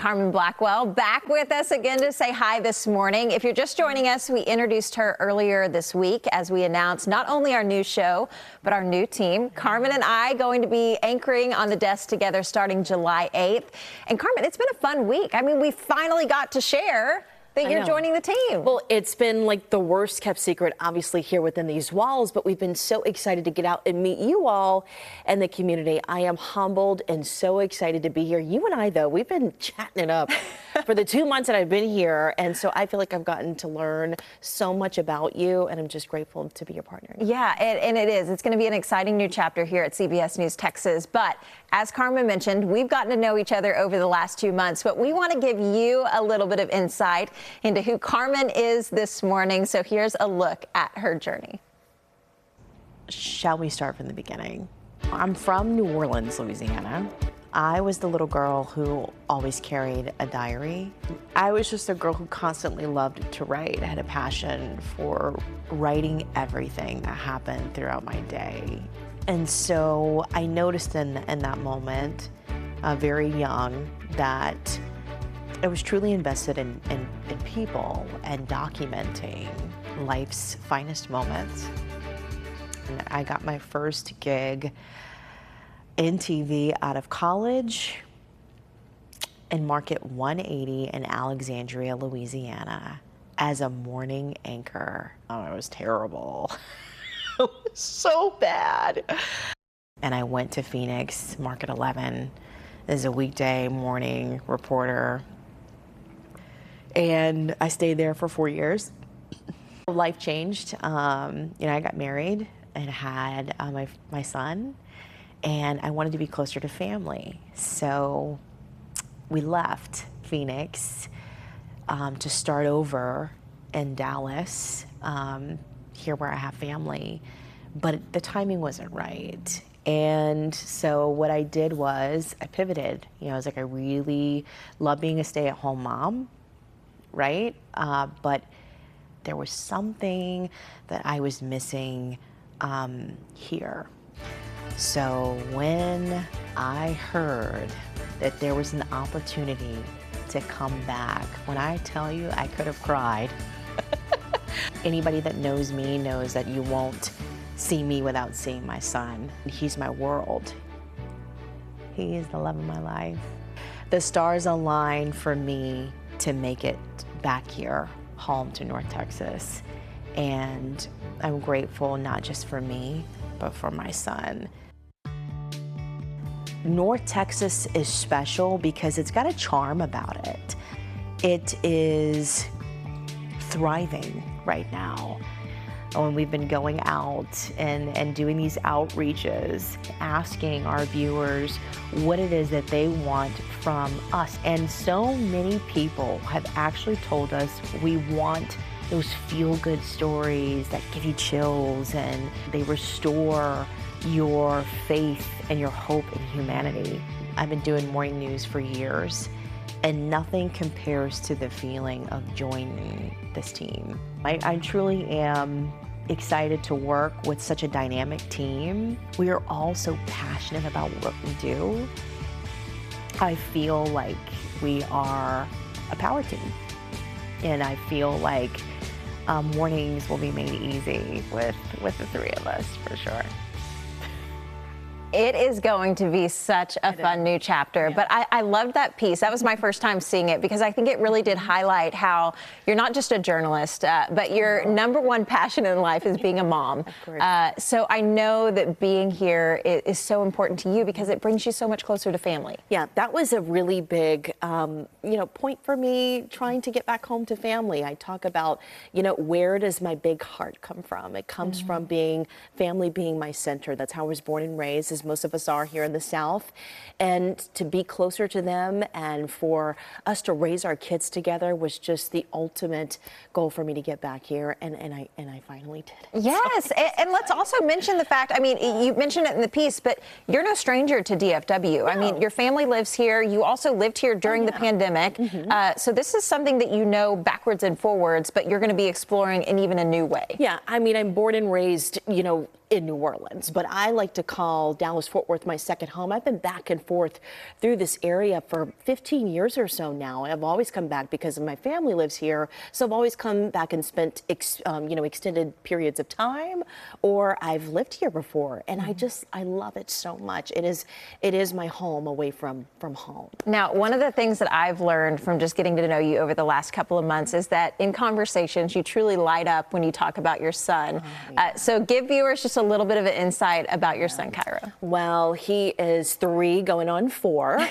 Carmen Blackwell, back with us again to say hi this morning. If you're just joining us, we introduced her earlier this week as we announced not only our new show, but our new team. Carmen and I going to be anchoring on the desk together starting July 8th. And Carmen, it's been a fun week. I mean, we finally got to share that you're joining the team. Well, it's been like the worst kept secret, obviously, here within these walls, but we've been so excited to get out and meet you all and the community. I am humbled and so excited to be here. You and I, though, we've been chatting it up for the 2 months that I've been here, and so I feel like I've gotten to learn so much about you, and I'm just grateful to be your partner. Yeah, and it is. It's going to be an exciting new chapter here at CBS News Texas, but as Carmen mentioned, we've gotten to know each other over the last 2 months, but we want to give you a little bit of insight into who Carmen is this morning. So here's a look at her journey. Shall we start from the beginning? I'm from New Orleans, Louisiana. I was the little girl who always carried a diary. I was just a girl who constantly loved to write. I had a passion for writing everything that happened throughout my day. And so I noticed in that moment, very young, that I was truly invested in people and documenting life's finest moments. And I got my first gig in TV out of college in Market 180 in Alexandria, Louisiana, as a morning anchor. Oh, it was terrible. It was so bad. And I went to Phoenix, Market 11, as a weekday morning reporter. And I stayed there for 4 years. Life changed. I got married and had my son, and I wanted to be closer to family. So we left Phoenix to start over in Dallas, here where I have family, but the timing wasn't right. And so what I did was I pivoted. I was like, I really love being a stay-at-home mom, right? But there was something that I was missing here. So when I heard that there was an opportunity to come back, when I tell you I could have cried. Anybody that knows me knows that you won't see me without seeing my son. He's my world. He is the love of my life. The stars aligned for me to make it back here, home to North Texas. And I'm grateful not just for me, but for my son. North Texas is special because it's got a charm about it. It is thriving right now. When we've been going out and doing these outreaches, asking our viewers what it is that they want from us. And so many people have actually told us we want those feel-good stories that give you chills and they restore your faith and your hope in humanity. I've been doing morning news for years, and nothing compares to the feeling of joining this team. I truly am excited to work with such a dynamic team. We are all so passionate about what we do. I feel like we are a power team, and I feel like mornings will be made easy with the three of us, for sure. It is going to be such a fun new chapter, but I loved that piece. That was my first time seeing it because I think it really did highlight how you're not just a journalist, but your number one passion in life is being a mom. So I know that being here is so important to you because it brings you so much closer to family. Yeah, that was a really big, point for me trying to get back home to family. I talk about, where does my big heart come from? It comes from family being my center. That's how I was born and raised, as most of us are here in the South, and to be closer to them and for us to raise our kids together was just the ultimate goal for me to get back here, and I finally did. Yes, and let's also mention the fact, I mean, you mentioned it in the piece, but you're no stranger to DFW. No. I mean, your family lives here. You also lived here during the pandemic. So this is something that you know backwards and forwards, but you're going to be exploring in even a new way. Yeah, I mean, I'm born and raised, in New Orleans, but I like to call Dallas-Fort Worth my second home. I've been back and forth through this area for 15 years or so now, and I've always come back because my family lives here. So I've always come back and spent extended periods of time, or I've lived here before, and I love it so much. It is my home away from home. Now, one of the things that I've learned from just getting to know you over the last couple of months is that in conversations, you truly light up when you talk about your son. So give viewers just a little bit of an insight about your son, Cairo. Well, he is 3 going on 4.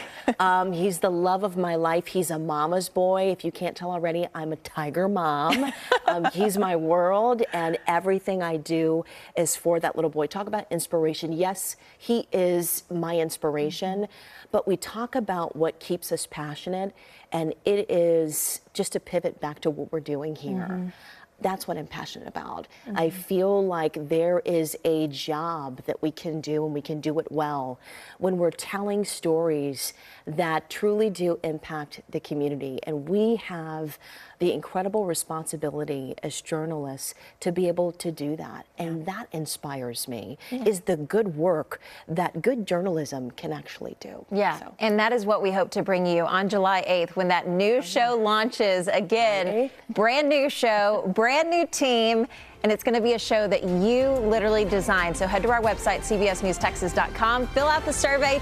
He's the love of my life. He's a mama's boy. If you can't tell already, I'm a tiger mom. He's my world, and everything I do is for that little boy. Talk about inspiration. Yes, he is my inspiration, but we talk about what keeps us passionate, and it is just to pivot back to what we're doing here. That's what I'm passionate about. I feel like there is a job that we can do, and we can do it well when we're telling stories that truly do impact the community. And we have the incredible responsibility as journalists to be able to do that. And that inspires me, is the good work that good journalism can actually do. Yeah, and that is what we hope to bring you on July 8th when that new show launches. Again, brand new show, brand new team, and it's going to be a show that you literally designed. So head to our website, cbsnewstexas.com, fill out the survey.